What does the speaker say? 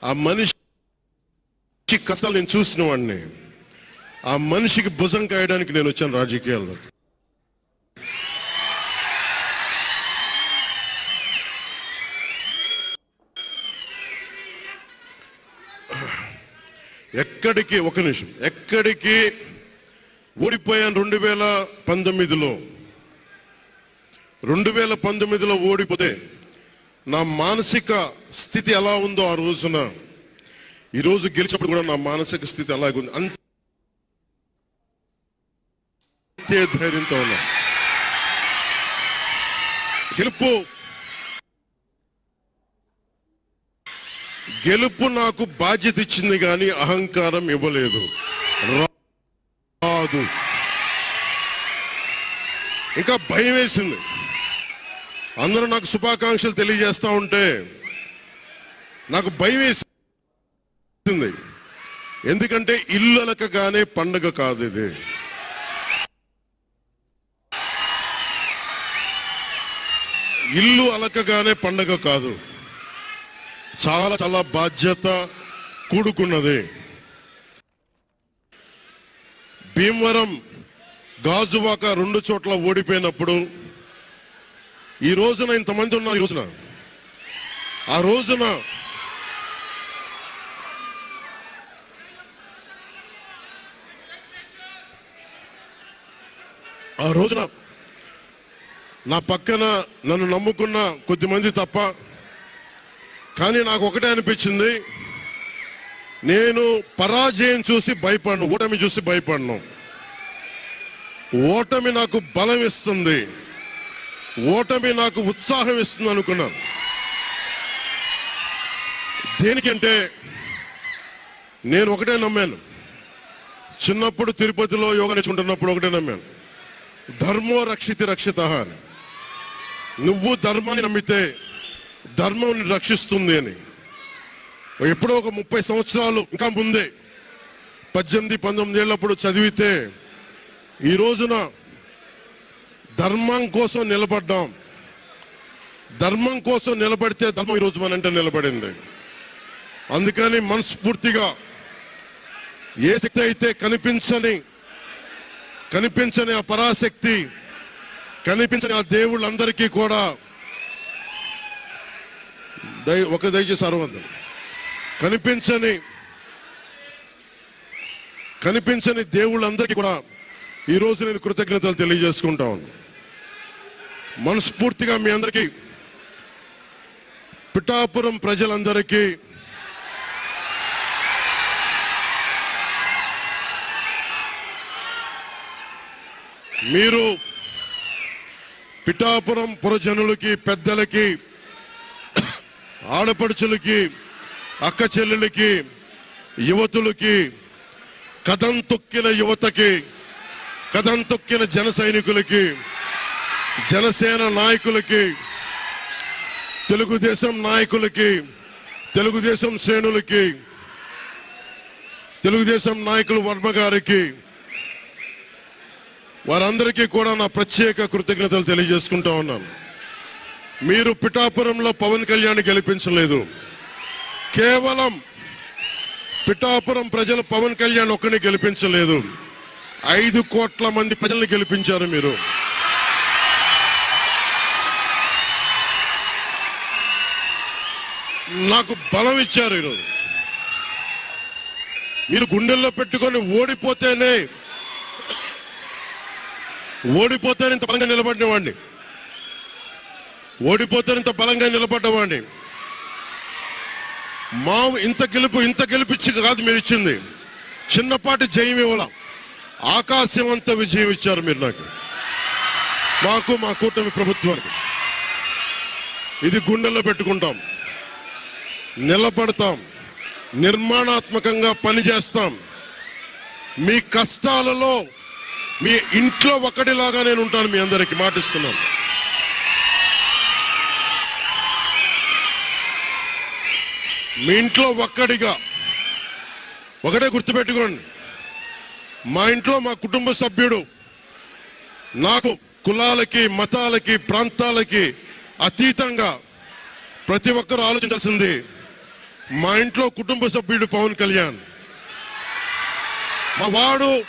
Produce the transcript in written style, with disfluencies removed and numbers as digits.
ఆ మనిషి కష్టాలు నేను చూసిన వాడిని. ఆ మనిషికి భుజం కాయడానికి నేను వచ్చాను రాజకీయాల్లో. ఎక్కడికి ఒక నిమిషం, ఎక్కడికి ఓడిపోయాను 2019లో. 2019లో ఓడిపోతే నా మానసిక స్థితి ఎలా ఉందో ఆ రోజున, ఈరోజు గెలిచినప్పుడు కూడా నా మానసిక స్థితి అలాగే ఉంది. అంతే ధైర్యంతో ఉన్నా. గెలుపు నాకు బాధ్యత ఇచ్చింది కానీ అహంకారం ఇవ్వలేదు. రాదు. ఇంకా భయం వేసింది. అందరూ నాకు శుభాకాంక్షలు తెలియజేస్తా ఉంటే నాకు భయం వేసింది. ఎందుకంటే ఇల్లు అనకగానే పండుగ కాదు ఇది. ఇల్లు అలకగానే పండుగ కాదు. చాలా చాలా బాధ్యత కూడుకున్నది. భీమవరం, గాజువాక 2 చోట్ల ఓడిపోయినప్పుడు ఈ రోజున ఇంతమంది ఉన్నారు. ఈ రోజున ఆ రోజున నా పక్కన నన్ను నమ్ముకున్న కొద్దిమంది తప్ప, కానీ నాకు ఒకటే అనిపించింది, నేను పరాజయం చూసి భయపడను, ఓటమి చూసి భయపడను. ఓటమి నాకు బలం ఇస్తుంది, ఓటమి నాకు ఉత్సాహం ఇస్తుంది అనుకున్నాను. దేనికంటే నేను ఒకటే నమ్మాను. చిన్నప్పుడు తిరుపతిలో యోగా నేర్చుకుంటున్నప్పుడు ఒకటే నమ్మాను, ధర్మో రక్షితి రక్షిత అని. నువ్వు ధర్మాన్ని నమ్మితే ధర్మం రక్షిస్తుంది అని. ఎప్పుడో ఒక 30 సంవత్సరాలు ఇంకా ముందే 18-19 ఏళ్ళప్పుడు చదివితే, ఈ రోజున ధర్మం కోసం నిలబడ్డాం. ధర్మం కోసం నిలబడితే ధర్మం ఈరోజు మనంటే నిలబడింది. అందుకని మనస్ఫూర్తిగా ఏ శక్తి అయితే కనిపించని ఆ పరాశక్తి, కనిపించని ఆ దేవుళ్ళందరికీ కూడా దయచేసి అరవద్దు, కనిపించని దేవుళ్ళందరికీ కూడా ఈరోజు నేను కృతజ్ఞతలు తెలియజేసుకుంటా ఉన్నాను. మనస్ఫూర్తిగా మీ అందరికీ, పిఠాపురం ప్రజలందరికీ మీరు పిఠాపురం పురజనులకి, పెద్దలకి, ఆడపడుచులకి, అక్క చెల్లెలకి, యువతులకి, కథం తొక్కిన యువతకి, కథం తొక్కిన జన సైనికులకి, జనసేన నాయకులకి, తెలుగుదేశం నాయకులకి, తెలుగుదేశం శ్రేణులకి, తెలుగుదేశం నాయకులు వర్మ గారికి, వారందరికీ కూడా నా ప్రత్యేక కృతజ్ఞతలు తెలియజేసుకుంటా ఉన్నాను. మీరు పిఠాపురంలో పవన్ కళ్యాణ్ గెలిపించలేదు. కేవలం పిఠాపురం ప్రజలు పవన్ కళ్యాణ్ ఒక్కడిని గెలిపించలేదు, 5 కోట్ల మంది ప్రజల్ని గెలిపించారు. మీరు నాకు బలం ఇచ్చారు. ఈరోజు మీరు గుండెల్లో పెట్టుకొని ఓడిపోతేనే ఇంత బలంగా నిలబడినవాడిని, ఇంత బలంగా నిలబడ్డవాడిని. ఇంత గెలిపించి కాదు మీరు ఇచ్చింది, చిన్నపాటి జయం ఇవ్వాల, ఆకాశం అంత విజయం ఇచ్చారు మీరు నాకు, మాకు, మా కూటమి ప్రభుత్వానికి. ఇది గుండెల్లో పెట్టుకుంటాం, నిలబడతాం, నిర్మాణాత్మకంగా పనిచేస్తాం. మీ కష్టాలలో మీ ఇంట్లో ఒకటిలాగా నేను ఉంటాను. మీ అందరికీ మాటిస్తున్నాను. మీ ఇంట్లో ఒక్కడిగా, ఒకటే గుర్తుపెట్టుకోండి, మా ఇంట్లో మా కుటుంబ సభ్యుడు నాకు కులాలకి, మతాలకి, ప్రాంతాలకి అతీతంగా ప్రతి ఒక్కరూ ఆలోచించాల్సింది, మా ఇంట్లో కుటుంబ సభ్యుడు పవన్ కళ్యాణ్. మా వాడు